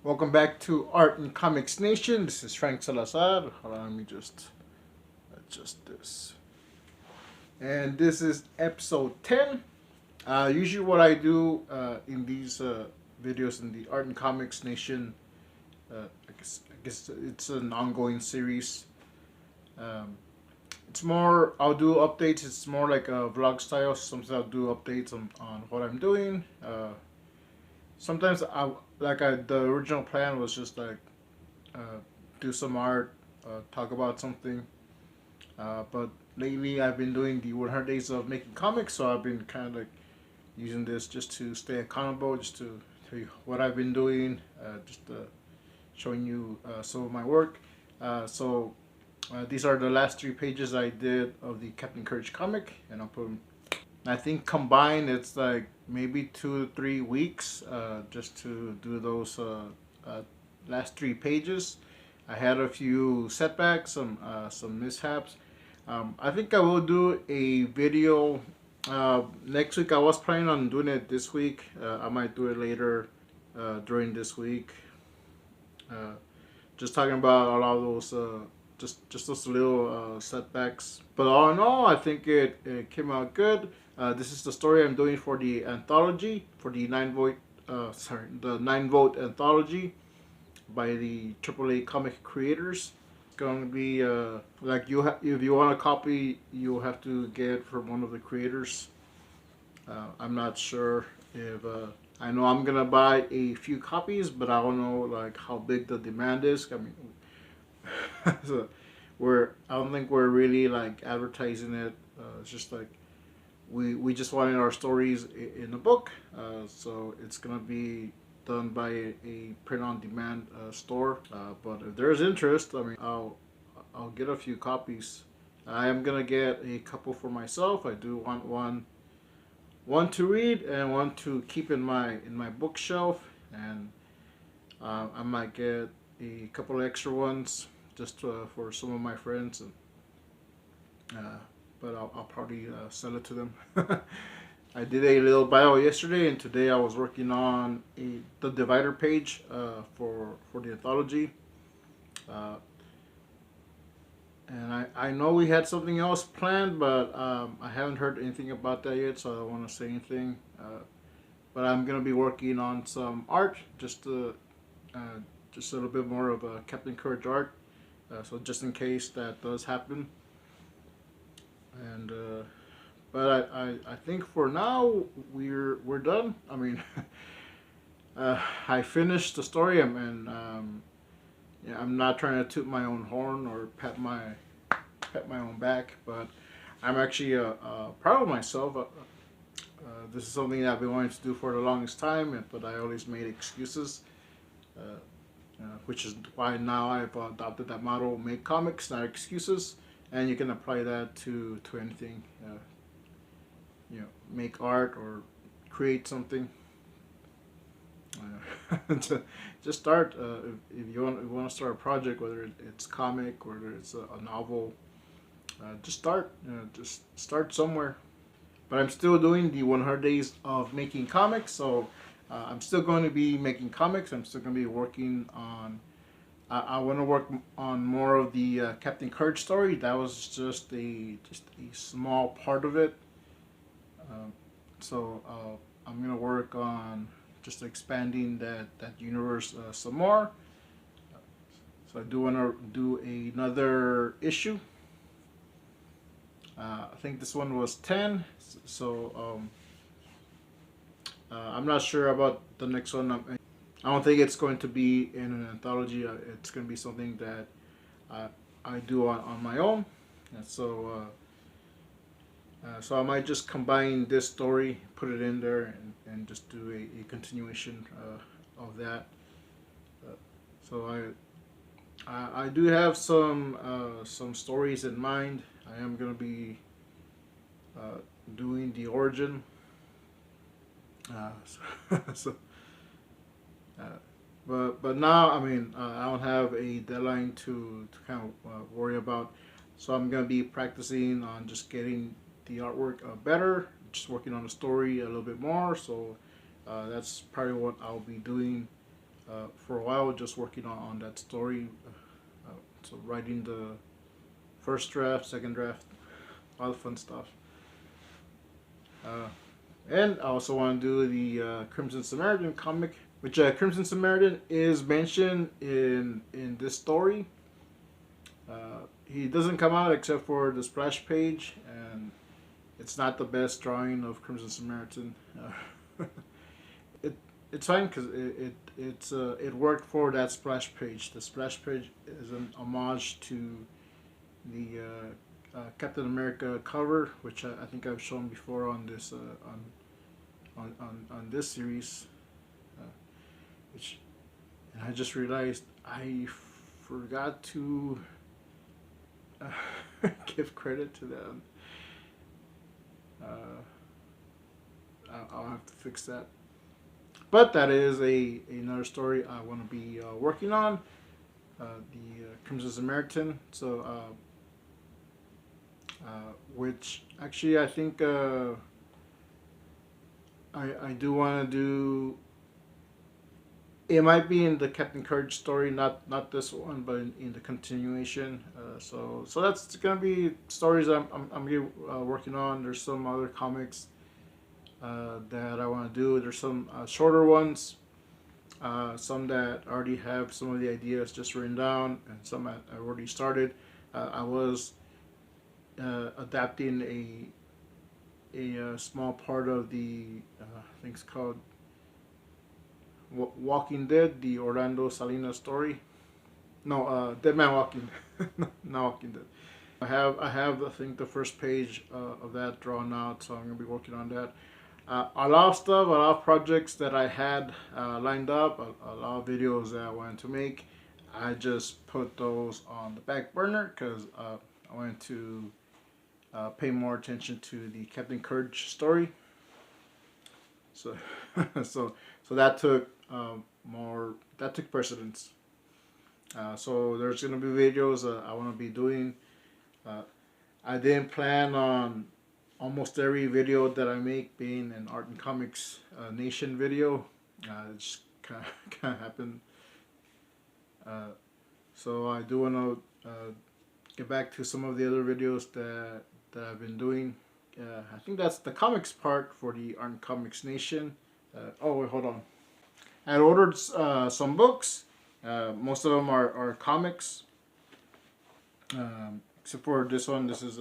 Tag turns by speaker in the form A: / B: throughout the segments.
A: Welcome back to Art and Comics Nation. This is Frank Salazar. Hold on, let me just adjust this. And this is episode 10. Usually, what I do in these videos in the Art and Comics Nation, I guess it's an ongoing series. Um, it's more, I'll do updates. It's more like a vlog style. Sometimes I'll do updates on what I'm doing. Sometimes the original plan was just like uh, do some art, talk about something. But lately, I've been doing the 100 days of making comics, so I've been kind of like using this just to stay accountable, just to tell you what I've been doing, just showing you some of my work. These are the last 3 pages I did of the Captain Courage comic, and I'll put them. I think combined it's like maybe 2 to 3 weeks just to do those uh, last 3 pages. I had a few setbacks, some mishaps. I think I will do a video next week. I was planning on doing it this week. I might do it later during this week. Uh, just talking about a lot of those just those little setbacks. But all in all, I think it came out good. This is the story I'm doing for the anthology for the 9 vote anthology by the AAA comic creators. It's going to be like if you want a copy, you'll have to get it from one of the creators. I'm not sure if I know I'm gonna buy a few copies, but I don't know like how big the demand is. I mean, so I don't think we're really like advertising it. It's just like we just wanted our stories in a book, so it's gonna be done by a print-on-demand store. But if there's interest, I mean, I'll get a few copies. I am gonna get a couple for myself. I do want one to read and one to keep in my bookshelf, and I might get a couple extra ones just for some of my friends, and but I'll probably sell it to them. I did a little bio yesterday, and today I was working on the divider page for the anthology. Uh, and I know we had something else planned, but I haven't heard anything about that yet, so I don't want to say anything. But I'm gonna be working on some art, uh, just a little bit more of a Captain Courage art. So just in case that does happen, and but I think for now we're done. I mean, I finished the story, and yeah, I'm not trying to toot my own horn or pat my own back, but I'm actually proud of myself. This is something that I've been wanting to do for the longest time, but I always made excuses. Uh, which is why now I've adopted that motto: make comics, not excuses. And you can apply that to anything. Make art or create something. Just start. If you want to start a project, whether it's comic, whether it's a novel, just start. Just start somewhere. But I'm still doing the 100 days of making comics, so I'm still going to be making comics. I'm still going to be working on. I want to work on more of the Captain Courage story. That was just a small part of it. Um, so I'm gonna work on just expanding that universe some more. So I do want to do another issue. I think this one was 10. So I'm not sure about the next one. I don't think it's going to be in an anthology. It's going to be something that I do on my own. And so I might just combine this story, put it in there, and just do a continuation of that. Uh, so I do have some stories in mind. I am gonna be doing the origin. So uh, but now, I mean, I don't have a deadline to kind of worry about. So I'm gonna be practicing on just getting the artwork better, just working on the story a little bit more. So that's probably what I'll be doing for a while, just working on that story. So writing the first draft, second draft, all the fun stuff. And I also want to do the Crimson Samaritan comic, which Crimson Samaritan is mentioned in this story. He doesn't come out except for the splash page, and it's not the best drawing of Crimson Samaritan. It's fine because it worked for that splash page. The splash page is an homage to the Captain America cover, which I think I've shown before on this on this series. Which, and I just realized I forgot to give credit to them. I'll have to fix that. But that is another story I want to be working on, the Crimson Samaritan. So, which actually I think I do want to do. It might be in the Captain Courage story, not this one, but in the continuation. So that's gonna be stories I'm working on. There's some other comics that I want to do. There's some shorter ones, some that already have some of the ideas just written down, and some I already started. I was adapting a small part of the I think it's called Walking Dead, the Orlando Salinas story. No, Dead Man Walking, not Walking Dead. I have I think the first page of that drawn out, so I'm gonna be working on that. A lot of stuff, a lot of projects that I had lined up, a lot of videos that I wanted to make. I just put those on the back burner because I wanted to pay more attention to the Captain Courage story. So, so that took that took precedence. So there's gonna be videos I want to be doing. I didn't plan on almost every video that I make being an Art and Comics Nation video. It just kind of happened. So I do want to get back to some of the other videos that I've been doing. I think that's the comics part for the Art and Comics Nation. Oh wait, hold on. I ordered some books. Most of them are comics. Except for this one. This is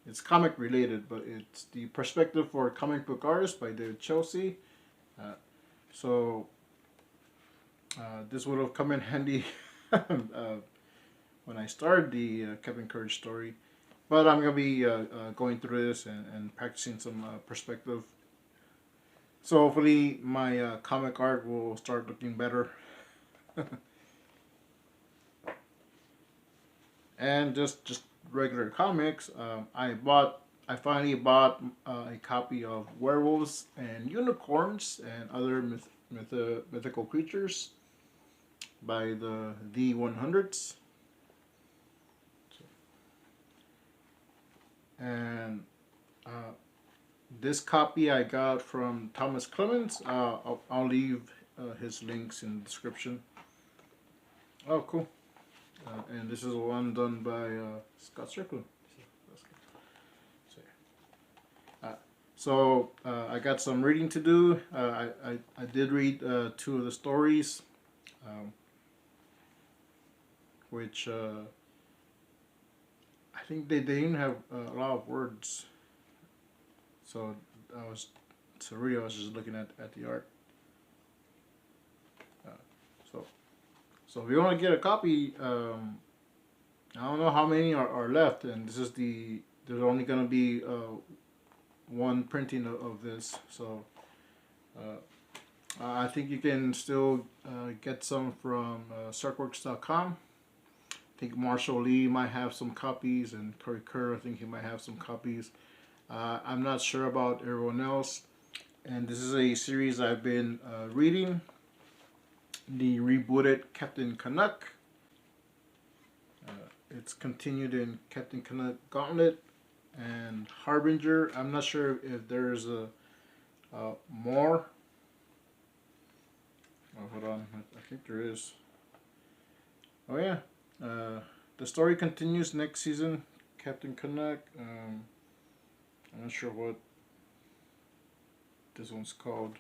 A: it's comic related, but it's the Perspective for Comic Book Artists by David Chelsea. So this would have come in handy when I started the Captain Courage story. But I'm going to be going through this and practicing some perspective. So hopefully my comic art will start looking better. And just regular comics. I finally bought a copy of Werewolves and Unicorns and Other Mythical Creatures by the 100s. And this copy I got from Thomas Clements. I'll leave his links in the description. Oh, cool. And this is one done by Scott Strickland. So I got some reading to do. I did read 2 of the stories, which I think they didn't have a lot of words. So I was just looking at the art. So if you want to get a copy, I don't know how many are left, and there's only going to be one printing of this. So I think you can still get some from Sarkworks.com. I think Marshall Lee might have some copies, and Corey Kerr, I think he might have some copies. I'm not sure about everyone else. And this is a series I've been reading. The rebooted Captain Canuck. It's continued in Captain Canuck Gauntlet and Harbinger. I'm not sure if there's a more. Oh, hold on. I think there is. Oh yeah. The story continues next season. Captain Canuck. I'm not sure what this one's called.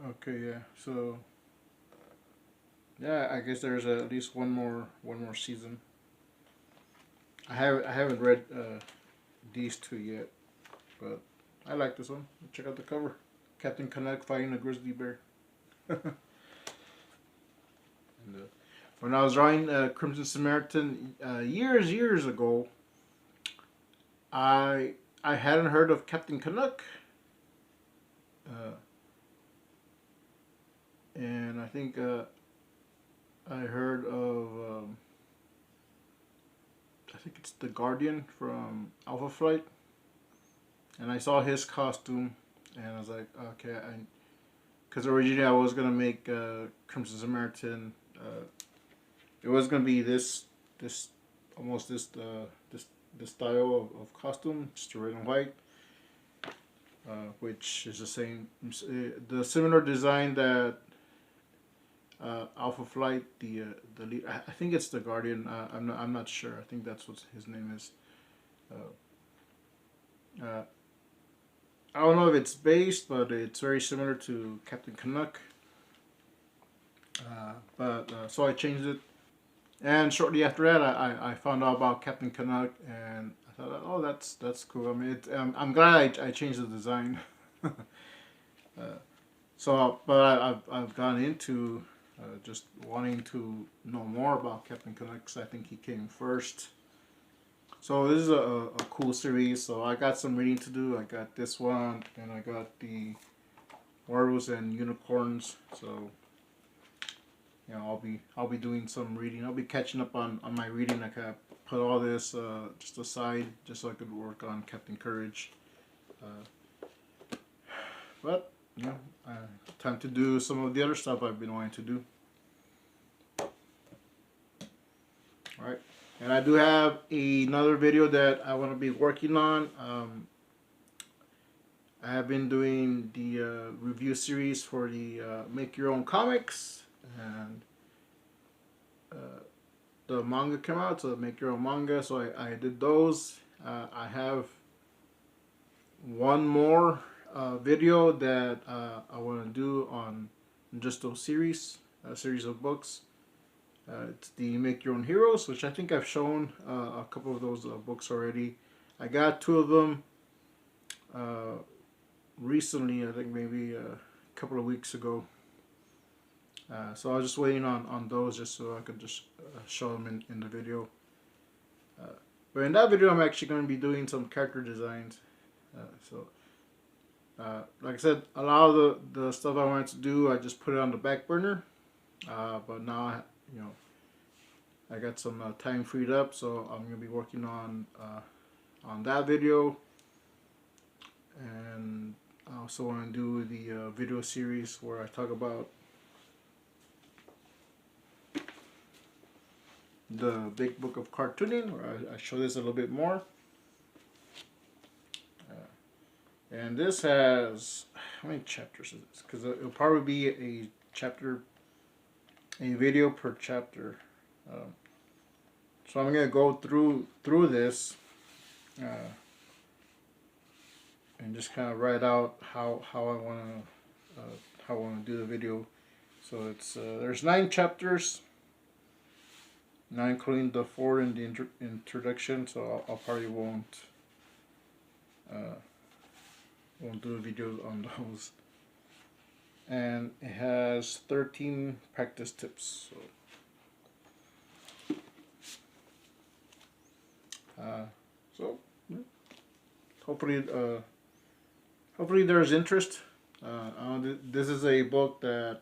A: Okay, yeah. So yeah, I guess there's at least one more season. I haven't read these two yet, but I like this one. Check out the cover. Captain Canuck fighting a grizzly bear. And, when I was drawing Crimson Samaritan years ago, I hadn't heard of Captain Canuck, and I think I heard of I think it's the Guardian from Alpha Flight, and I saw his costume, and I was like, okay, because originally I was gonna make Crimson Samaritan. It was gonna be this almost this style of costume, just red and white, which is the same, the similar design that Alpha Flight, the lead. I think it's the Guardian. I'm not sure. I think that's what his name is. I don't know if it's based, but it's very similar to Captain Canuck. So I changed it, and shortly after that, I found out about Captain Canuck, and I thought, oh, that's cool. I mean, I'm glad I changed the design. But I've gone into just wanting to know more about Captain Canuck, because I think he came first. So this is a cool series. So I got some reading to do. I got this one, and I got the Werewolves and Unicorns. So you know, I'll be doing some reading. I'll be catching up on my reading. Like I put all this just aside, just so I could work on Captain Courage. But you know, time to do some of the other stuff I've been wanting to do. Alright, and I do have another video that I want to be working on. I have been doing the review series for the Make Your Own Comics, and the manga came out, so Make Your Own Manga, so I did those. I have one more video that I want to do on just those series, a series of books. It's the Make Your Own Heroes, which I think I've shown a couple of those books already. I got two of them recently, I think maybe a couple of weeks ago. So I was just waiting on those just so I could just show them in the video. But in that video I'm actually going to be doing some character designs. Like I said, a lot of the stuff I wanted to do, I just put it on the back burner. But now, you know, I got some time freed up, so I'm going to be working on that video. And I also want to do the video series where I talk about the Big Book of Cartooning, where I show this a little bit more. And this has, how many chapters is this? Because it'll probably be a video per chapter. So I'm gonna go through this and just kind of write out how I wanna do the video. So it's there's 9 chapters, 9 including the 4 in the introduction. So I'll probably won't do a video on those. And it has 13 practice tips. So hopefully there's interest. This is a book that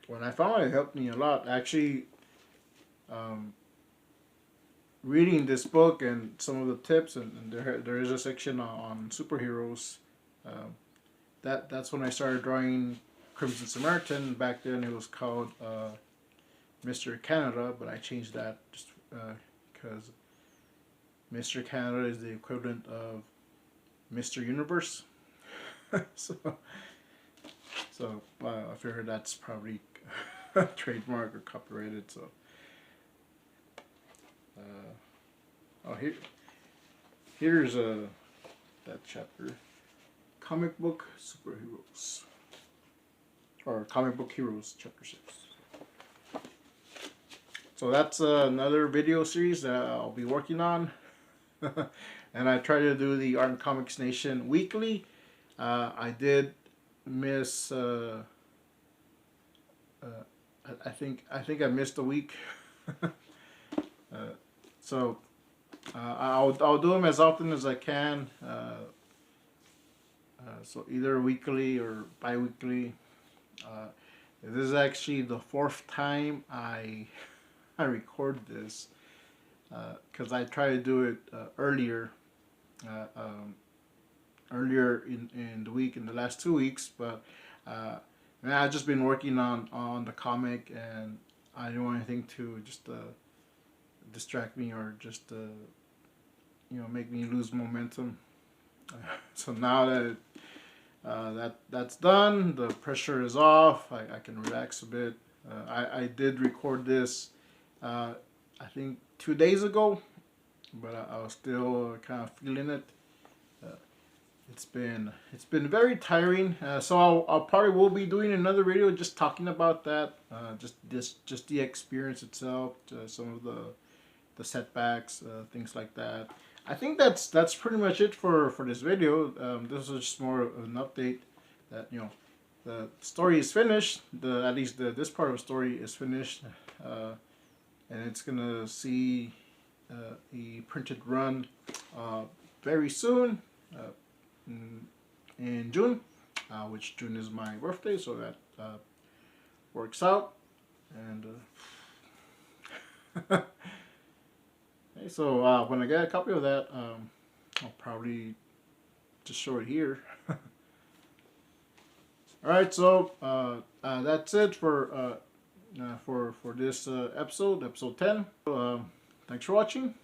A: when I found it helped me a lot. Actually, reading this book and some of the tips, and there is a section on superheroes. That's when I started drawing Crimson Samaritan. Back then it was called Mr. Canada, but I changed that just because Mr. Canada is the equivalent of Mr. Universe. so I figured that's probably trademark or copyrighted. So oh, here's that chapter, comic book superheroes, or comic book heroes, chapter 6. So that's another video series that I'll be working on. And I try to do the Art and Comics Nation weekly. I did miss I think I missed a week. So I'll do them as often as I can. So either weekly or bi-weekly. This is actually the 4th time I record this, because I try to do it earlier in the week, in the last 2 weeks, but I've just been working on the comic, and I don't want anything to just distract me or just make me lose momentum. So now that that's done, the pressure is off, I can relax a bit. I did record this I think 2 days ago, but I was still kind of feeling it. It's been very tiring. So I'll probably will be doing another video just talking about that, just the experience itself, some of the setbacks, things like that. I think that's pretty much it for this video. This was just more of an update that the story is finished. At least this part of the story is finished, and it's gonna see a printed run very soon, in June, which June is my birthday, so that works out. And okay, so when I get a copy of that, I'll probably just show it here. Alright, so that's it for this episode 10. Thanks for watching.